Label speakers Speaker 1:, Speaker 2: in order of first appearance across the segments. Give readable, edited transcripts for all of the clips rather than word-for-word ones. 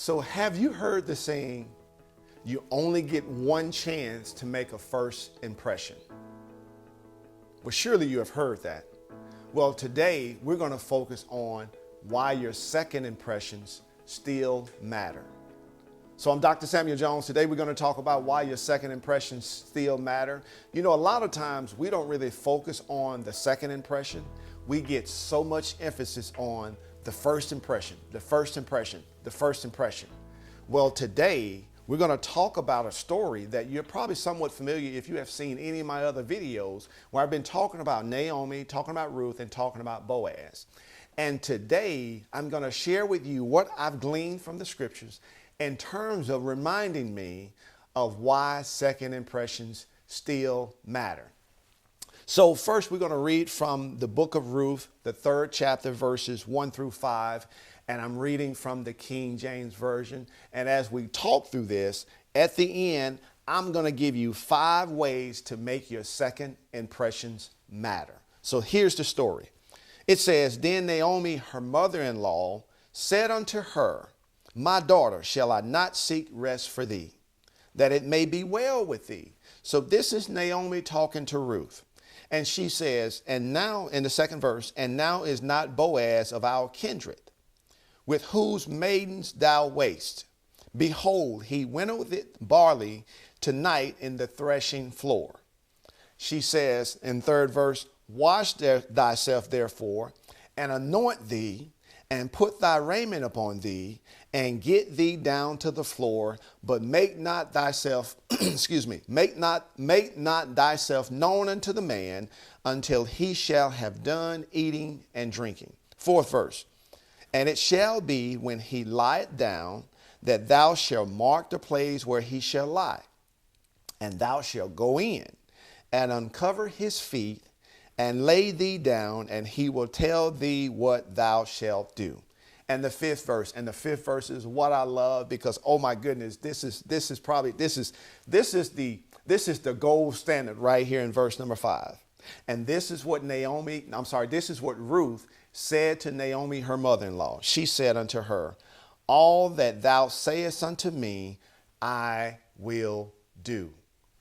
Speaker 1: So have you heard the saying, you only get one chance to make a first impression? Well, surely you have heard that. Well, today we're going to focus on why your second impressions still matter. So I'm Dr. Samuel Jones. Today we're going to talk about why your second impressions still matter. You know, a lot of times we don't really focus on the second impression. We get so much emphasis on the first impression, the first impression, the first impression. Well, today we're going to talk about a story that you're probably somewhat familiar if you have seen any of my other videos where I've been talking about Naomi, talking about Ruth, and talking about Boaz. And today I'm going to share with you what I've gleaned from the scriptures in terms of reminding me of why second impressions still matter. So first we're going to read from the book of Ruth, the 3rd chapter, verses 1 through 5. And I'm reading from the King James Version. And as we talk through this, at the end, I'm going to give you 5 ways to make your second impressions matter. So here's the story. It says, Then Naomi, her mother-in-law, said unto her, My daughter, shall I not seek rest for thee, that it may be well with thee? So this is Naomi talking to Ruth. And she says, and now in the second verse, and now is not Boaz of our kindred, with whose maidens thou wast. Behold, he winnoweth barley tonight in the threshing floor. She says in 3rd verse, Wash thyself therefore, and anoint thee, and put thy raiment upon thee, and get thee down to the floor, but make not thyself, make not thyself known unto the man until he shall have done eating and drinking. 4th verse. And it shall be when he lieth down that thou shalt mark the place where he shall lie, and thou shalt go in and uncover his feet and lay thee down, and he will tell thee what thou shalt do. And the 5th verse, is what I love because, oh my goodness, this is the gold standard right here in verse number 5. And this is what Ruth said to Naomi, her mother-in-law. She said unto her, All that thou sayest unto me, I will do.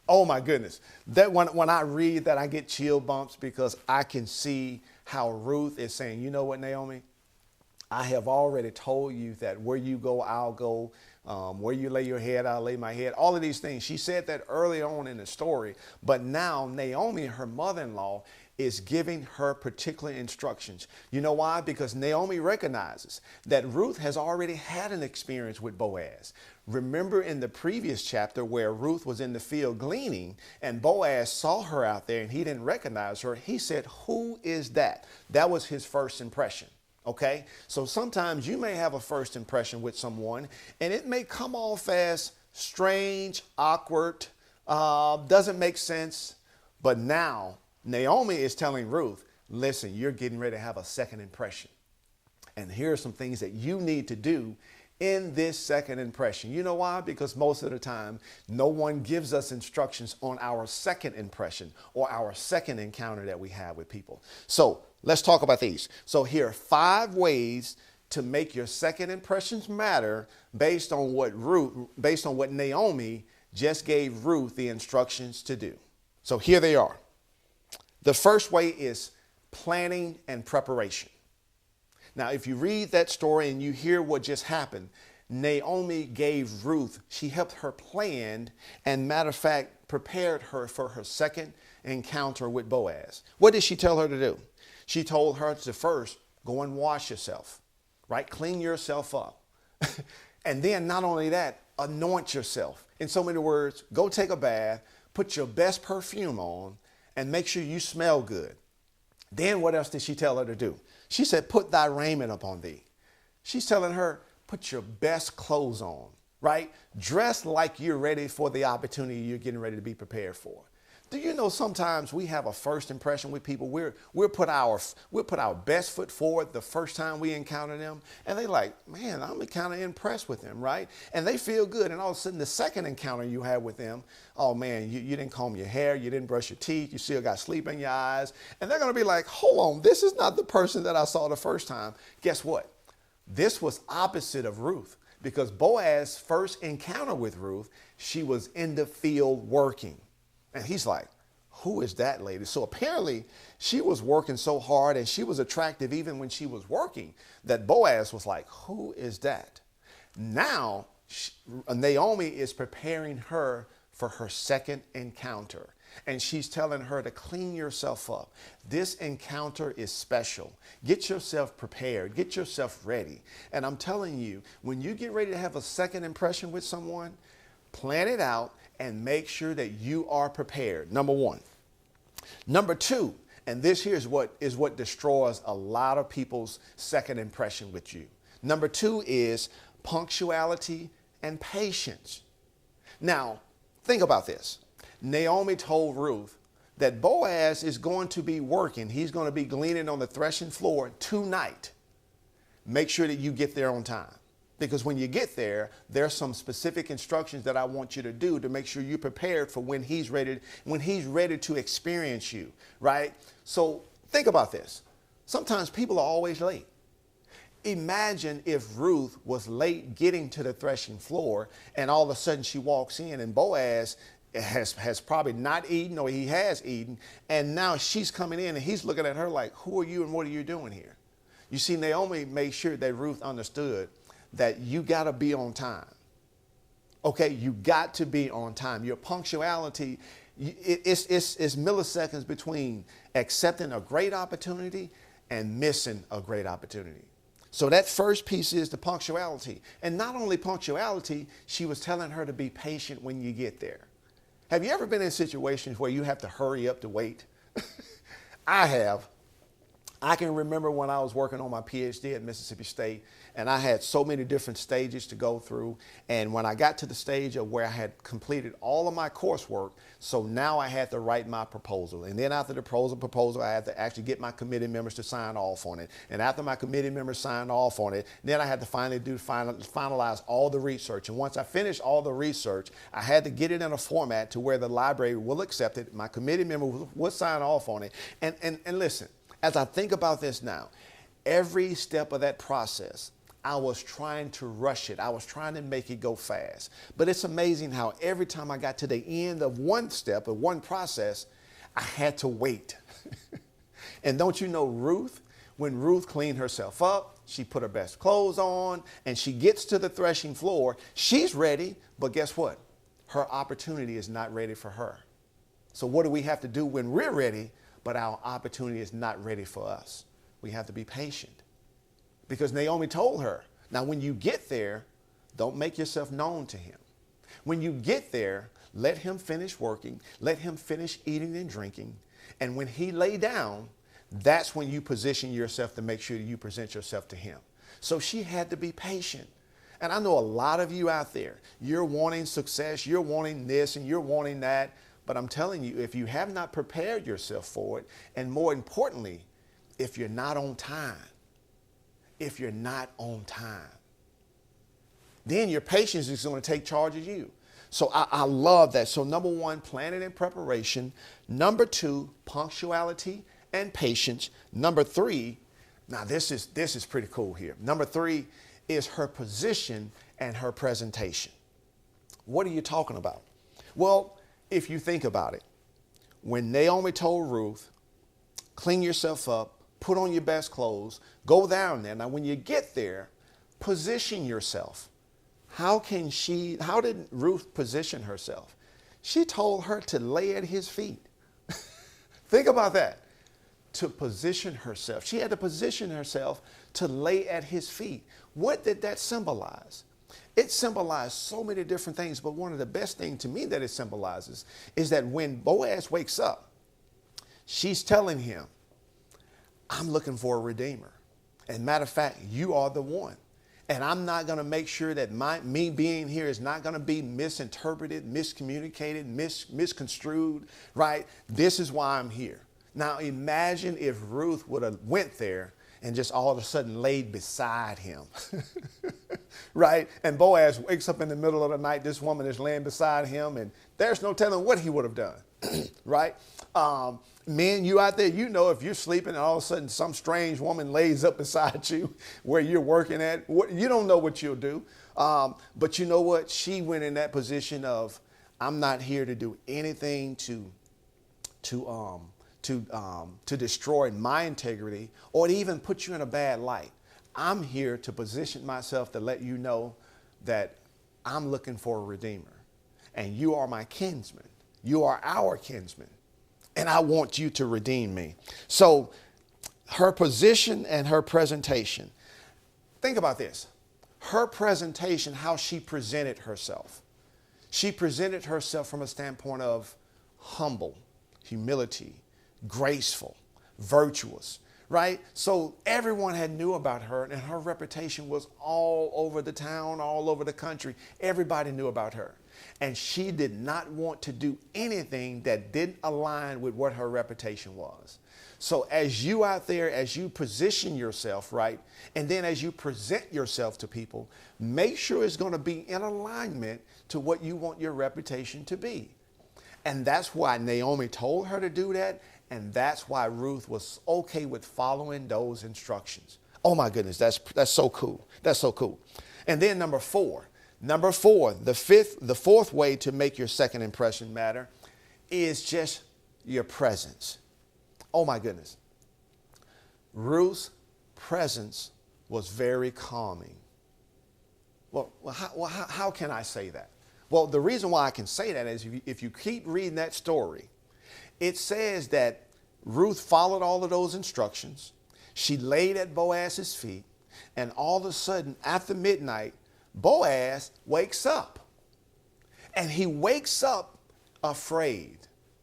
Speaker 1: Oh my goodness. That when I read that, I get chill bumps because I can see how Ruth is saying, you know what, Naomi? I have already told you that where you go, I'll go. Where you lay your head, I'll lay my head. All of these things. She said that early on in the story. But now Naomi, her mother-in-law, is giving her particular instructions. You know why? Because Naomi recognizes that Ruth has already had an experience with Boaz. Remember in the previous chapter where Ruth was in the field gleaning and Boaz saw her out there and he didn't recognize her. He said, Who is that? That was his first impression. Okay, so sometimes you may have a first impression with someone and it may come off as strange, awkward, doesn't make sense. But now Naomi is telling Ruth, listen, you're getting ready to have a second impression. And here are some things that you need to do in this second impression. You know why? Because most of the time, no one gives us instructions on our second impression or our second encounter that we have with people. So let's talk about these. So here are 5 ways to make your second impressions matter based on what Naomi just gave Ruth the instructions to do. So here they are. The first way is planning and preparation. Now, if you read that story and you hear what just happened, Naomi gave Ruth, she helped her plan and, matter of fact, prepared her for her second encounter with Boaz. What did she tell her to do? She told her to first go and wash yourself, right? Clean yourself up. And then not only that, anoint yourself. In so many words, go take a bath, put your best perfume on, and make sure you smell good. Then what else did she tell her to do? She said, put thy raiment upon thee. She's telling her, put your best clothes on, right? Dress like you're ready for the opportunity you're getting ready to be prepared for. Do you know sometimes we have a first impression with people? We'll put our best foot forward the first time we encounter them. And they like, man, I'm kind of impressed with them, right? And they feel good. And all of a sudden, the second encounter you have with them, oh man, you didn't comb your hair, you didn't brush your teeth, you still got sleep in your eyes. And they're going to be like, hold on, this is not the person that I saw the first time. Guess what? This was opposite of Ruth. because Boaz's first encounter with Ruth, she was in the field working. And he's like, who is that lady? So apparently she was working so hard and she was attractive even when she was working that Boaz was like, who is that? Now Naomi is preparing her for her second encounter. And she's telling her to clean yourself up. This encounter is special. Get yourself prepared. Get yourself ready. And I'm telling you, when you get ready to have a second impression with someone, plan it out and make sure that you are prepared. Number one. Number two, and this here is what destroys a lot of people's second impression with you. Number two is punctuality and patience. Now, think about this. Naomi told Ruth that Boaz is going to be working. He's going to be gleaning on the threshing floor tonight. Make sure that you get there on time. Because when you get there, there's some specific instructions that I want you to do to make sure you're prepared for when he's ready to experience you, right? So think about this. Sometimes people are always late. Imagine if Ruth was late getting to the threshing floor and all of a sudden she walks in and Boaz has probably not eaten, or he has eaten, and now she's coming in and he's looking at her like, who are you and what are you doing here? You see, Naomi made sure that Ruth understood that you got to be on time. Okay, you got to be on time. Your punctuality, it's milliseconds between accepting a great opportunity and missing a great opportunity. So that first piece is the punctuality. And not only punctuality, she was telling her to be patient when you get there. Have you ever been in situations where you have to hurry up to wait? I have. I can remember when I was working on my PhD at Mississippi State, and I had so many different stages to go through. And when I got to the stage of where I had completed all of my coursework, so now I had to write my proposal. And then after the proposal, I had to actually get my committee members to sign off on it. And after my committee members signed off on it, then I had to finalize all the research. And once I finished all the research, I had to get it in a format to where the library will accept it. My committee member will sign off on it. And listen, as I think about this now, every step of that process, I was trying to rush it. I was trying to make it go fast. But it's amazing how every time I got to the end of one step of one process, I had to wait. And don't you know Ruth? When Ruth cleaned herself up, she put her best clothes on, and she gets to the threshing floor. She's ready, but guess what? Her opportunity is not ready for her. So what do we have to do when we're ready, but our opportunity is not ready for us? We have to be patient. Because Naomi told her, now when you get there, don't make yourself known to him. When you get there, let him finish working, let him finish eating and drinking. And when he lay down, that's when you position yourself to make sure you present yourself to him. So she had to be patient. And I know a lot of you out there, you're wanting success, you're wanting this and you're wanting that. But I'm telling you, if you have not prepared yourself for it, and more importantly, if you're not on time, then your patience is going to take charge of you. So I love that. So number one, planning and preparation. Number two, punctuality and patience. Number three, now this is pretty cool here. Number three is her position and her presentation. What are you talking about? Well, if you think about it, when Naomi told Ruth, clean yourself up, put on your best clothes, go down there. Now, when you get there, position yourself. How did Ruth position herself? She told her to lay at his feet. Think about that. To position herself. She had to position herself to lay at his feet. What did that symbolize? It symbolized so many different things, but one of the best things to me that it symbolizes is that when Boaz wakes up, she's telling him, I'm looking for a redeemer. And matter of fact, you are the one. And I'm not going to make sure that me being here is not going to be misinterpreted, miscommunicated, misconstrued, right? This is why I'm here. Now imagine if Ruth would have went there and just all of a sudden laid beside him, right? And Boaz wakes up in the middle of the night. This woman is laying beside him, and there's no telling what he would have done, right? Men, you out there, you know if you're sleeping and all of a sudden some strange woman lays up beside you where you're working at, you don't know what you'll do. But you know what? She went in that position of, I'm not here to do anything to destroy my integrity or to even put you in a bad light. I'm here to position myself to let you know that I'm looking for a redeemer, and you are my kinsman. You are our kinsman, and I want you to redeem me. So her position and her presentation. Think about this. Her presentation, how she presented herself. She presented herself from a standpoint of humble, humility, graceful, virtuous, right? So everyone had knew about her, and her reputation was all over the town, all over the country. Everybody knew about her. And she did not want to do anything that didn't align with what her reputation was. So as you out there, as you position yourself, right, and then as you present yourself to people, make sure it's going to be in alignment to what you want your reputation to be. And that's why Naomi told her to do that. And that's why Ruth was okay with following those instructions. Oh my goodness, that's so cool. That's so cool. And then number four, the fourth way to make your second impression matter is just your presence. Oh my goodness. Ruth's presence was very calming. Well, how can I say that? Well, the reason why I can say that is if you keep reading that story, it says that Ruth followed all of those instructions. She laid at Boaz's feet, and all of a sudden, after midnight, Boaz wakes up. And he wakes up afraid.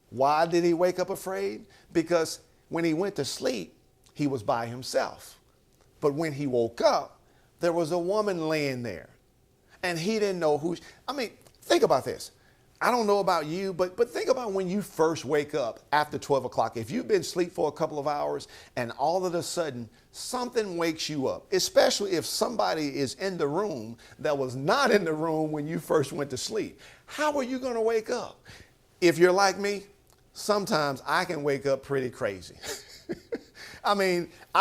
Speaker 1: Why did he wake up afraid? Because when he went to sleep, he was by himself. But when he woke up, there was a woman laying there. And he didn't know who. Think about this. I don't know about you, but think about when you first wake up after 12 o'clock. If you've been asleep for a couple of hours and all of a sudden something wakes you up, especially if somebody is in the room that was not in the room when you first went to sleep, how are you going to wake up? If you're like me, sometimes I can wake up pretty crazy. I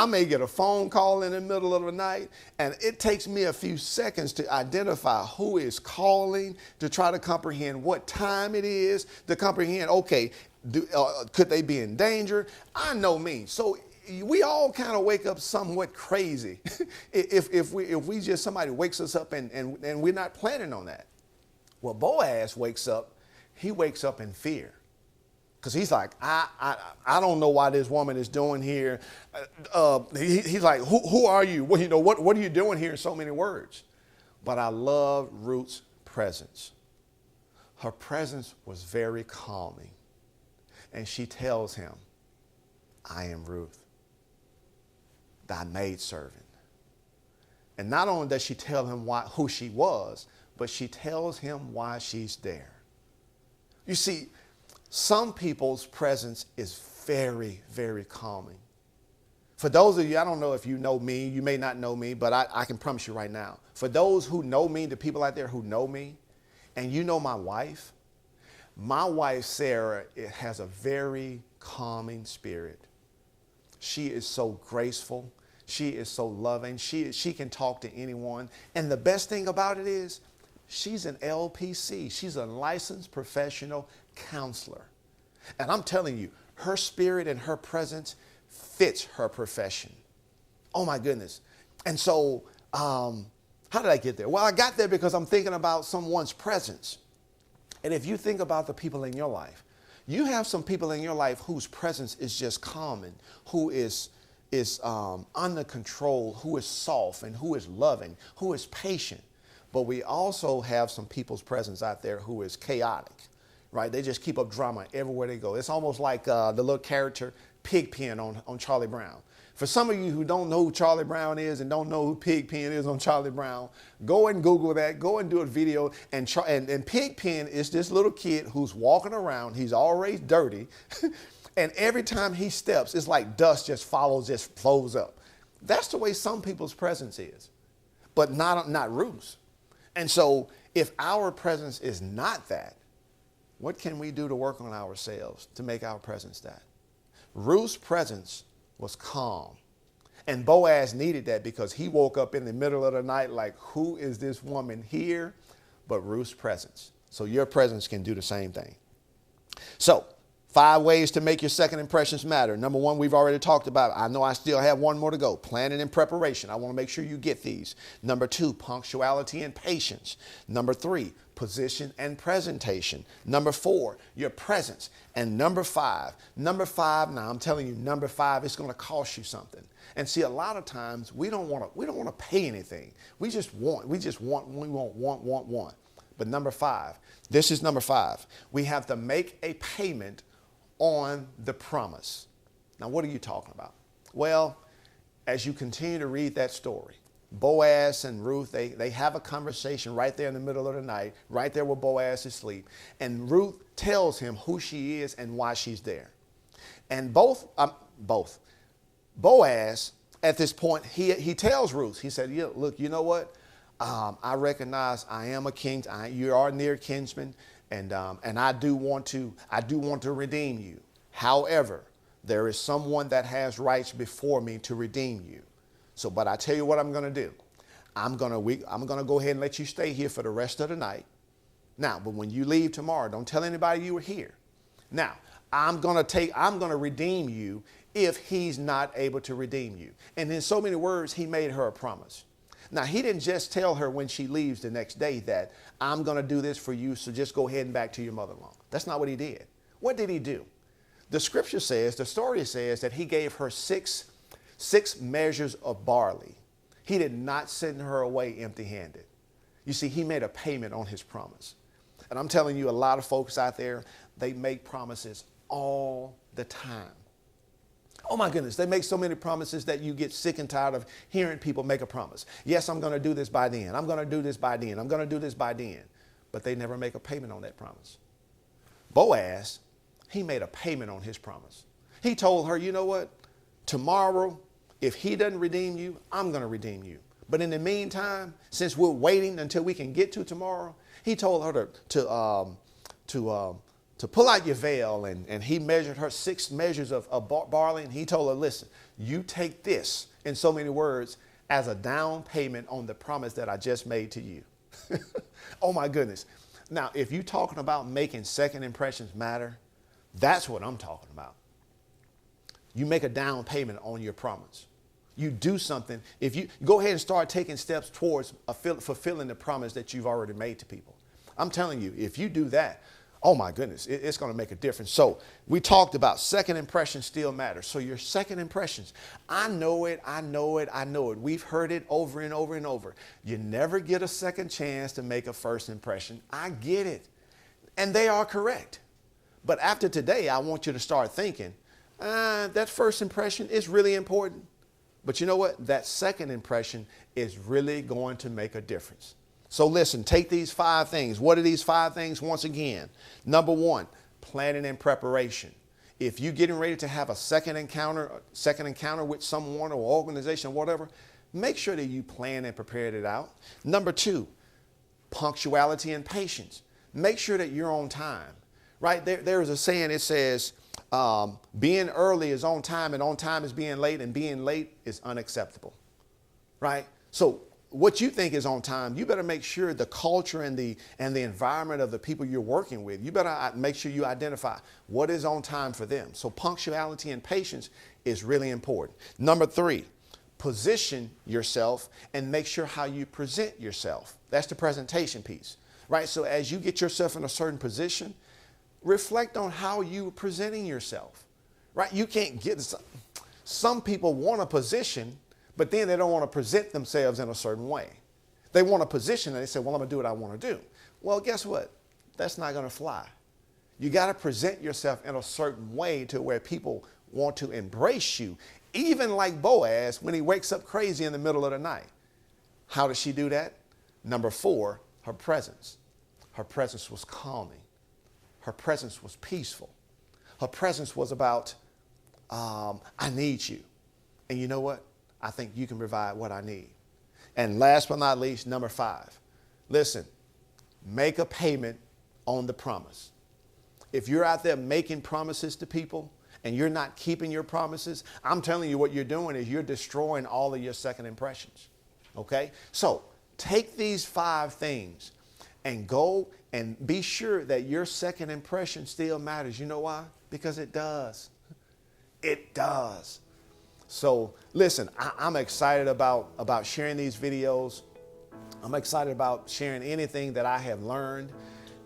Speaker 1: may get a phone call in the middle of the night, and it takes me a few seconds to identify who is calling, to try to comprehend what time it is, to comprehend, okay, could they be in danger? I know me. So we all kind of wake up somewhat crazy if we just, somebody wakes us up and we're not planning on that. Well, Boaz wakes up, he wakes up in fear. Because he's like, I don't know why this woman is doing here. He's like, who are you? Well, what are you doing here in so many words? But I love Ruth's presence. Her presence was very calming. And she tells him, I am Ruth, thy maidservant. And not only does she tell him who she was, but she tells him why she's there. You see, some people's presence is very, very calming. For those of you, I don't know if you know me, you may not know me, but I can promise you right now. For those who know me, the people out there who know me, and you know my wife, Sarah, it has a very calming spirit. She is so graceful. She is so loving. She can talk to anyone. And the best thing about it is she's an LPC. She's a licensed professional counselor. And I'm telling you, her spirit and her presence fits her profession. Oh my goodness. And so, how did I get there? Well, I got there because I'm thinking about someone's presence. And if you think about the people in your life, you have some people in your life whose presence is just calming, who is under control, who is soft and who is loving, who is patient. But we also have some people's presence out there who is chaotic, right? They just keep up drama everywhere they go. It's almost like the little character Pigpen on Charlie Brown. For some of you who don't know who Charlie Brown is and don't know who Pigpen is on Charlie Brown, go and Google that. Go and do a video. And Pigpen is this little kid who's walking around. He's always dirty. And every time he steps, it's like dust just flows up. That's the way some people's presence is, but not Ruth's. And so if our presence is not that, what can we do to work on ourselves to make our presence that? Ruth's presence was calm. And Boaz needed that because he woke up in the middle of the night like, who is this woman here? But Ruth's presence. So your presence can do the same thing. So 5 ways to make your second impressions matter. Number 1, we've already talked about. I know I still have one more to go. Planning and preparation. I want to make sure you get these. Number 2, punctuality and patience. Number 3, position and presentation. Number 4, your presence. And number 5, now I'm telling you, number 5 is going to cost you something. And see, a lot of times we don't want to pay anything. We want. But number 5, this is number 5. We have to make a payment on the promise. Now, what are you talking about? Well, as you continue to read that story, Boaz and Ruth, they have a conversation right there in the middle of the night, right there where Boaz is asleep. And Ruth tells him who she is and why she's there. And both Boaz, at this point, he tells Ruth, he said, yeah, look, you know what? I recognize I am a king. You are near kinsman. And I do want to redeem you. However, there is someone that has rights before me to redeem you. So, but I tell you what I'm going to do. I'm going to go ahead and let you stay here for the rest of the night. Now, but when you leave tomorrow, don't tell anybody you were here. Now, I'm going to redeem you if he's not able to redeem you. And in so many words, he made her a promise. Now, he didn't just tell her when she leaves the next day that I'm going to do this for you, so just go ahead and back to your mother-in-law. That's not what he did. What did he do? The story says that he gave her six measures of barley. He did not send her away empty-handed. You see, he made a payment on his promise. And I'm telling you, a lot of folks out there, they make promises all the time. Oh my goodness, they make so many promises that you get sick and tired of hearing people make a promise. Yes, I'm going to do this by then. I'm going to do this by then. I'm going to do this by then. But they never make a payment on that promise. Boaz, he made a payment on his promise. He told her, you know what? Tomorrow, if he doesn't redeem you, I'm going to redeem you. But in the meantime, since we're waiting until we can get to tomorrow, he told her to pull out your veil, and he measured her 6 measures of barley, and he told her, listen, you take this, in so many words, as a down payment on the promise that I just made to you. Oh my goodness. Now, if you're talking about making second impressions matter, that's what I'm talking about. You make a down payment on your promise. You do something. If you go ahead and start taking steps towards fulfilling the promise that you've already made to people. I'm telling you, if you do that, oh my goodness, it's going to make a difference. So we talked about second impressions still matter. So your second impressions, I know it. We've heard it over and over and over. You never get a second chance to make a first impression. I get it. And they are correct. But after today, I want you to start thinking, that first impression is really important. But you know what? That second impression is really going to make a difference. So listen, take these 5 things. What are these 5 things? Once again, number 1, planning and preparation. If you're getting ready to have a second encounter with someone or organization or whatever, make sure that you plan and prepared it out. Number 2, punctuality and patience. Make sure that you're on time, right? There is a saying, it says, being early is on time, and on time is being late, and being late is unacceptable, right? So what you think is on time, you better make sure the culture and the environment of the people you're working with, you better make sure you identify what is on time for them. So punctuality and patience is really important. Number 3, position yourself and make sure how you present yourself. That's the presentation piece, right? So as you get yourself in a certain position, reflect on how you're presenting yourself, right? You can't get, some people want a position, but then they don't want to present themselves in a certain way. They want a position and they say, well, I'm going to do what I want to do. Well, guess what? That's not going to fly. You got to present yourself in a certain way to where people want to embrace you, even like Boaz when he wakes up crazy in the middle of the night. How does she do that? Number 4, her presence. Her presence was calming. Her presence was peaceful. Her presence was about, I need you. And you know what? I think you can provide what I need. And last but not least, number 5, listen, make a payment on the promise. If you're out there making promises to people and you're not keeping your promises, I'm telling you what you're doing is you're destroying all of your second impressions. Okay? So take these 5 things and go and be sure that your second impression still matters. You know why? Because it does. It does. So listen, I'm excited about sharing these videos. I'm excited about sharing anything that I have learned.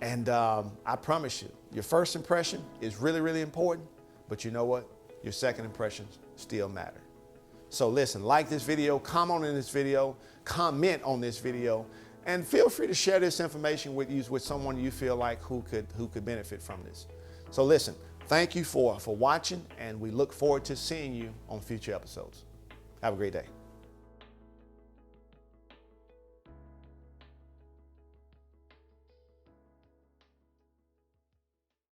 Speaker 1: And I promise you, your first impression is really, really important. But you know what? Your second impressions still matter. So listen, like this video, comment on this video, comment on this video, and feel free to share this information with someone you feel like who could benefit from this. So listen, thank you for watching, and we look forward to seeing you on future episodes. Have a great day.